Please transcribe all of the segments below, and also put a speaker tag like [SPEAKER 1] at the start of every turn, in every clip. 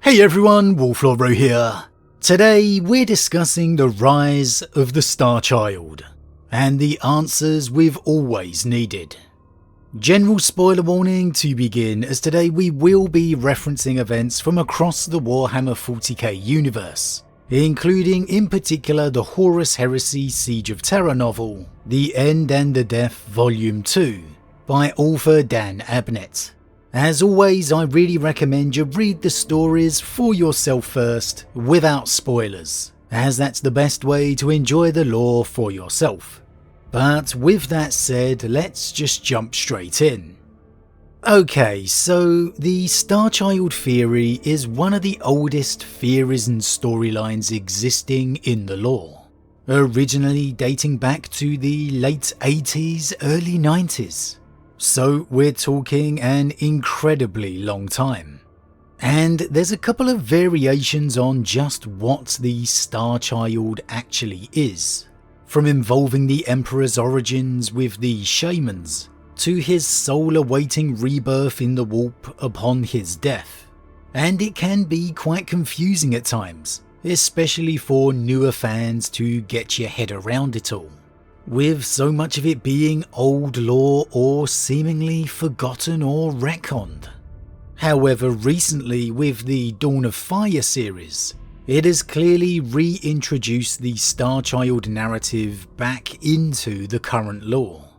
[SPEAKER 1] Hey everyone, Wolf Lord Rho here. Today we're discussing the rise of the Star Child, and the answers we've always needed. General spoiler warning to begin, as today we will be referencing events from across the Warhammer 40k universe, including in particular the Horus Heresy Siege of Terra novel, The End and the Death Volume 2, by author Dan Abnett. As always, I really recommend you read the stories for yourself first, without spoilers, as that's the best way to enjoy the lore for yourself. But with that said, let's just jump straight in. Okay, so the Star Child theory is one of the oldest theories and storylines existing in the lore, originally dating back to the late 80s, early 90s. So we're talking an incredibly long time. And there's a couple of variations on just what the Star Child actually is, from involving the Emperor's origins with the shamans, to his soul-awaiting rebirth in the Wolf upon his death. And it can be quite confusing at times, especially for newer fans to get your head around it all, with so much of it being old lore or seemingly forgotten or retconned. However, recently with the Dawn of Fire series, it has clearly reintroduced the Star Child narrative back into the current lore,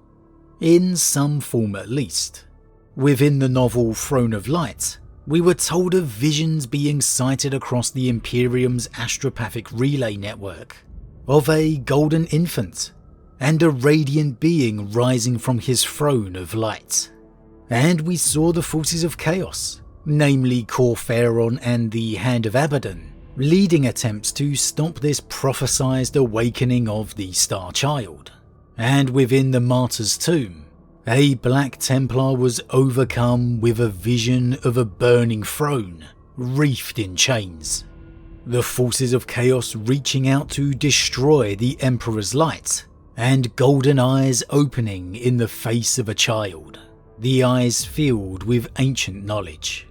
[SPEAKER 1] in some form at least. Within the novel Throne of Light, we were told of visions being sighted across the Imperium's astropathic relay network, of a golden infant, and a radiant being rising from his throne of light. And we saw the forces of chaos, namely Corphaeron and the Hand of Abaddon, leading attempts to stop this prophesied awakening of the Star Child. And within the Martyr's Tomb, a Black Templar was overcome with a vision of a burning throne, wreathed in chains. The forces of chaos reaching out to destroy the Emperor's light, and golden eyes opening in the face of a child, the eyes filled with ancient knowledge.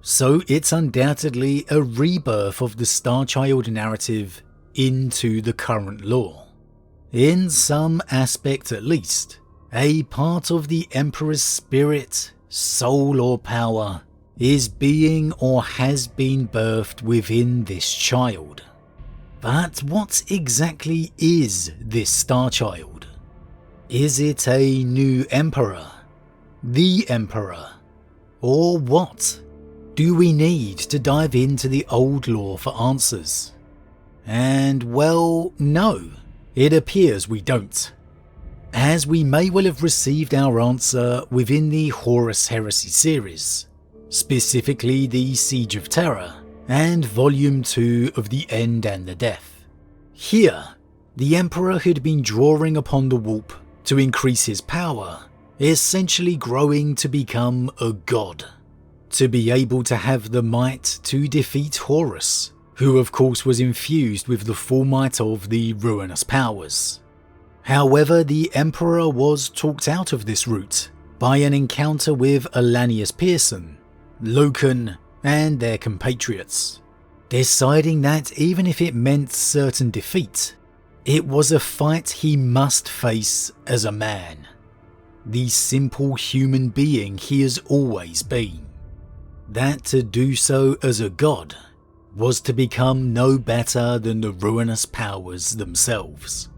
[SPEAKER 1] So it's undoubtedly a rebirth of the Star Child narrative into the current lore. In some aspect at least, a part of the Emperor's spirit, soul or power is being or has been birthed within this child. But what exactly is this Star Child? Is it a new Emperor? The Emperor? Or what? Do we need to dive into the old lore for answers? And well, no, it appears we don't, as we may well have received our answer within the Horus Heresy series, specifically the Siege of Terra, and Volume 2 of The End and the Death. Here, the Emperor had been drawing upon the Wolf to increase his power, essentially growing to become a god, to be able to have the might to defeat Horus, who of course was infused with the full might of the ruinous powers. However, the Emperor was talked out of this route by an encounter with Alanius Pearson, Loken, and their compatriots, deciding that even if it meant certain defeat, it was a fight he must face as a man, the simple human being he has always been. That to do so as a god was to become no better than the ruinous powers themselves.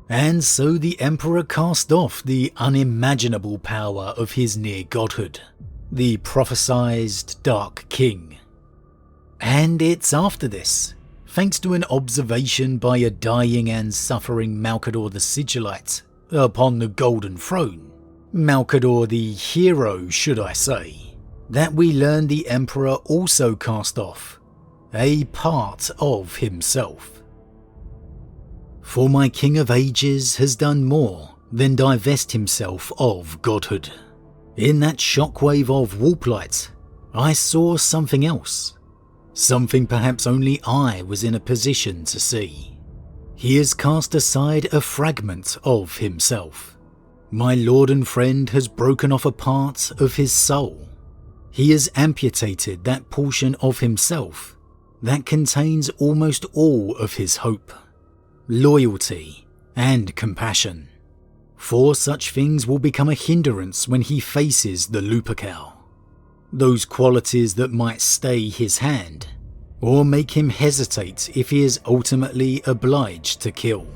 [SPEAKER 1] And so the Emperor cast off the unimaginable power of his near godhood, the prophesied Dark King. And it's after this, thanks to an observation by a dying and suffering Malcador the Sigillite upon the Golden Throne, Malcador the hero should I say, that we learn the Emperor also cast off a part of himself. For my King of Ages has done more than divest himself of godhood. In that shockwave of warp light, I saw something else, something perhaps only I was in a position to see. He has cast aside a fragment of himself. My lord and friend has broken off a part of his soul. He has amputated that portion of himself that contains almost all of his hope, loyalty, and compassion. For such things will become a hindrance when he faces the Lupercal. Those qualities that might stay his hand, or make him hesitate if he is ultimately obliged to kill.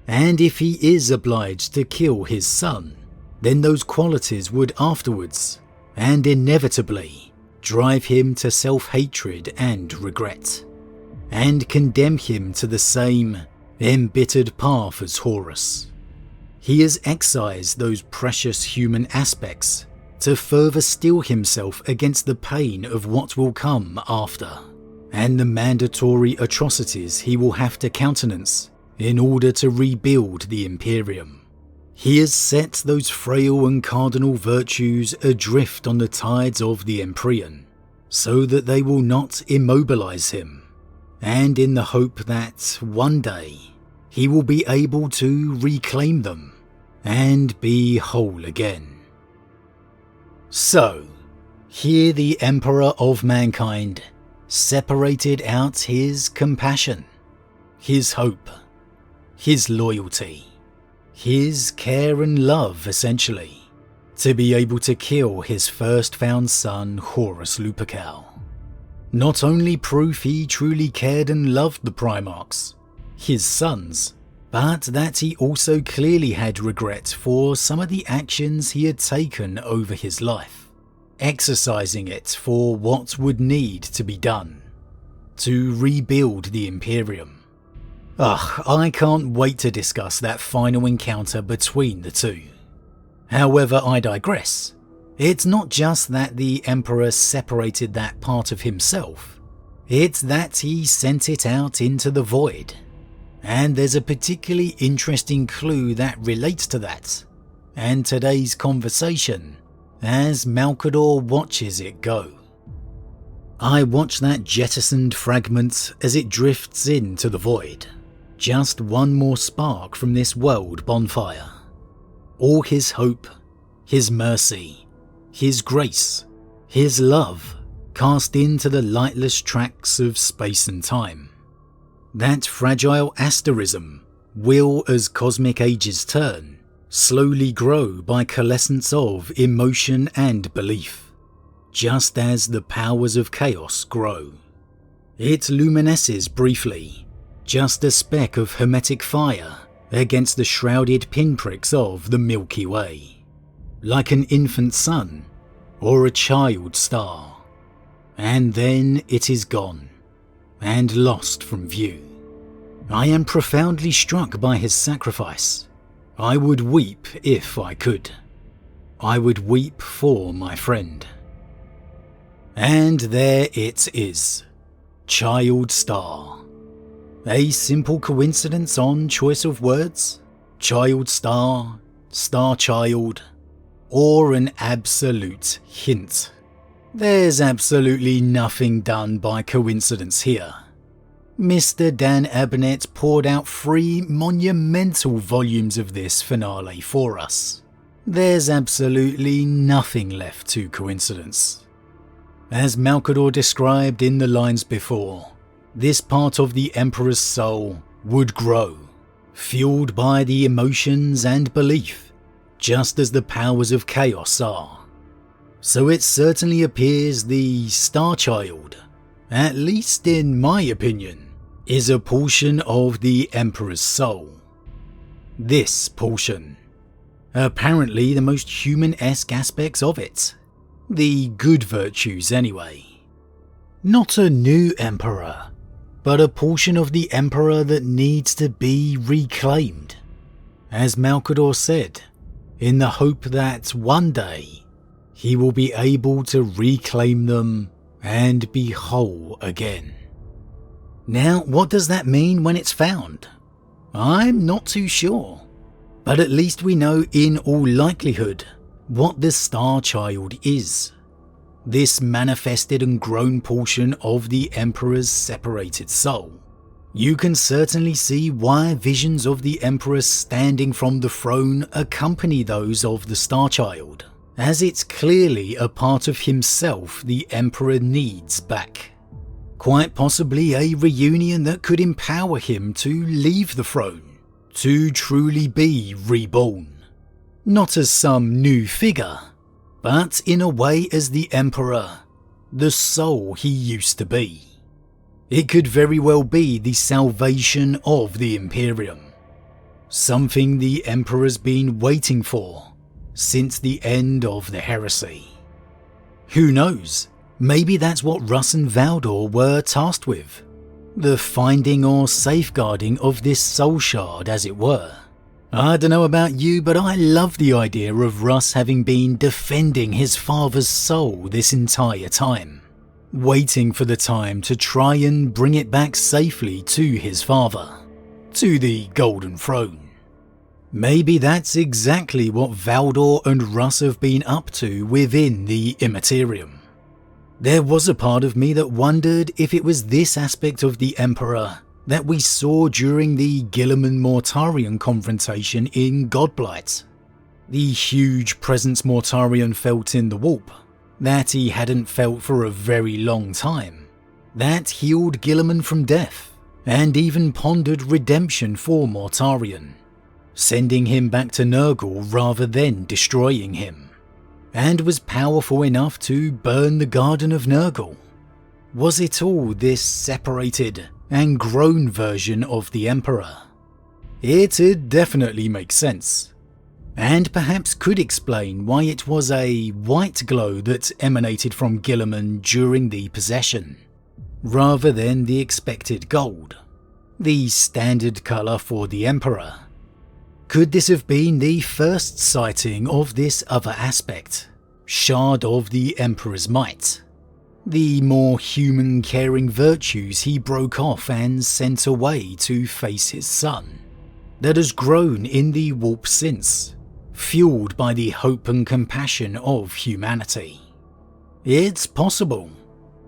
[SPEAKER 1] And if he is obliged to kill his son, then those qualities would afterwards, and inevitably, drive him to self-hatred and regret, and condemn him to the same embittered path as Horus. He has excised those precious human aspects to further steel himself against the pain of what will come after, and the mandatory atrocities he will have to countenance in order to rebuild the Imperium. He has set those frail and cardinal virtues adrift on the tides of the Empyrean, so that they will not immobilize him, and in the hope that one day he will be able to reclaim them and be whole again. So, here the Emperor of Mankind separated out his compassion, his hope, his loyalty, his care and love essentially, to be able to kill his first found son Horus Lupercal. Not only proof he truly cared and loved the Primarchs, his sons, but that he also clearly had regret for some of the actions he had taken over his life, exercising it for what would need to be done to rebuild the Imperium. I can't wait to discuss that final encounter between the two. However, I digress. It's not just that the Emperor separated that part of himself, it's that he sent it out into the void. And there's a particularly interesting clue that relates to that, and today's conversation, as Malcador watches it go. I watch that jettisoned fragment as it drifts into the void, just one more spark from this world bonfire. All his hope, his mercy, his grace, his love cast into the lightless tracks of space and time. That fragile asterism will, as cosmic ages turn, slowly grow by coalescence of emotion and belief, just as the powers of chaos grow. It luminesces briefly, just a speck of hermetic fire against the shrouded pinpricks of the Milky Way, like an infant sun or a child star, and then it is gone and lost from view. I am profoundly struck by his sacrifice. I would weep if I could. I would weep for my friend. And there it is. Child star. A simple coincidence on choice of words? Child star, star child, or an absolute hint? There's absolutely nothing done by coincidence here. Mr. Dan Abnett poured out 3 monumental volumes of this finale for us. There's absolutely nothing left to coincidence. As Malcador described in the lines before, this part of the Emperor's soul would grow, fueled by the emotions and belief, just as the powers of chaos are. So it certainly appears the Star Child, at least in my opinion, is a portion of the Emperor's soul. This portion, apparently the most human-esque aspects of it, the good virtues anyway. Not a new Emperor, but a portion of the Emperor that needs to be reclaimed, as Malcador said, in the hope that one day he will be able to reclaim them and be whole again. Now, what does that mean when it's found? I'm not too sure, but at least we know in all likelihood what the Star Child is. This manifested and grown portion of the Emperor's separated soul. You can certainly see why visions of the Emperor standing from the throne accompany those of the Star Child. as it's clearly a part of himself the Emperor needs back. Quite possibly a reunion that could empower him to leave the throne, to truly be reborn. Not as some new figure, but in a way as the Emperor, the soul he used to be. It could very well be the salvation of the Imperium, something the Emperor's been waiting for since the end of the Heresy. Who knows, maybe that's what Russ and Valdor were tasked with, the finding or safeguarding of this soul shard, as it were. I don't know about you, but I love the idea of Russ having been defending his father's soul this entire time, waiting for the time to try and bring it back safely to his father, to the Golden Throne. Maybe that's exactly what Valdor and Russ have been up to within the Immaterium. There was a part of me that wondered if it was this aspect of the Emperor that we saw during the Guilliman-Mortarion confrontation in Godblight. The huge presence Mortarion felt in the warp, that he hadn't felt for a very long time, that healed Guilliman from death, and even pondered redemption for Mortarion, sending him back to Nurgle rather than destroying him, and was powerful enough to burn the Garden of Nurgle. Was it all this separated and grown version of the Emperor? It'd definitely make sense, and perhaps could explain why it was a white glow that emanated from Guilliman during the possession, rather than the expected gold, the standard colour for the Emperor. Could this have been the first sighting of this other aspect, shard of the Emperor's might? The more human caring virtues he broke off and sent away to face his son, that has grown in the warp since, fueled by the hope and compassion of humanity. It's possible,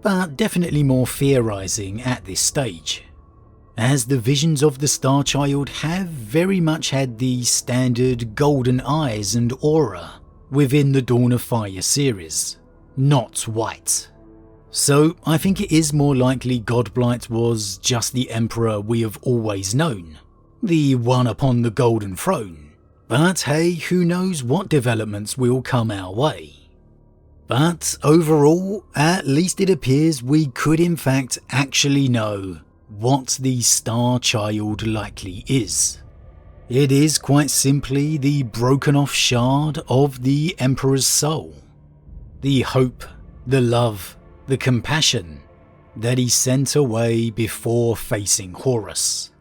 [SPEAKER 1] but definitely more theorizing at this stage, as the visions of the Star Child have very much had the standard golden eyes and aura within the Dawn of Fire series, not white. So I think it is more likely Godblight was just the Emperor we have always known, the one upon the Golden Throne. But hey, who knows what developments will come our way. But overall, at least it appears we could in fact actually know what the Star Child likely is. It is quite simply the broken off shard of the Emperor's soul. The hope, the love, the compassion that he sent away before facing Horus,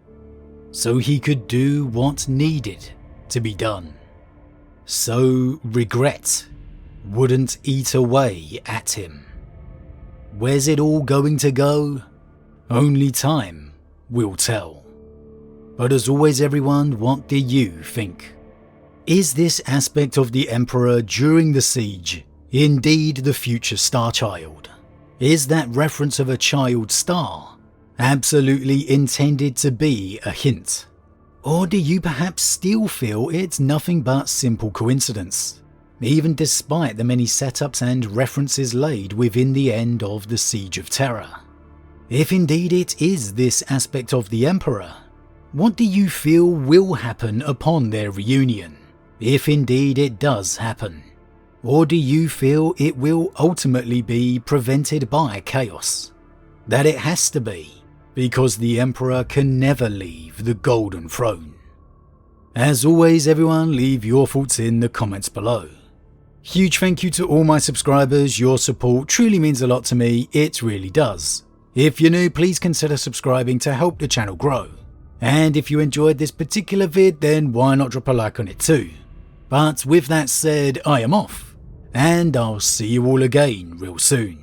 [SPEAKER 1] so he could do what needed to be done. So regret wouldn't eat away at him. Where's it all going to go? Only time will tell. But as always everyone, what do you think? Is this aspect of the Emperor during the siege indeed the future Star Child? Is that reference of a child star absolutely intended to be a hint? Or do you perhaps still feel it's nothing but simple coincidence, even despite the many setups and references laid within the end of the Siege of Terra? If indeed it is this aspect of the Emperor, what do you feel will happen upon their reunion, if indeed it does happen? Or do you feel it will ultimately be prevented by chaos? That it has to be, because the Emperor can never leave the Golden Throne? As always everyone, leave your thoughts in the comments below. Huge thank you to all my subscribers, your support truly means a lot to me, it really does. If you're new, please consider subscribing to help the channel grow. And if you enjoyed this particular vid, then why not drop a like on it too. But with that said, I am off, and I'll see you all again real soon.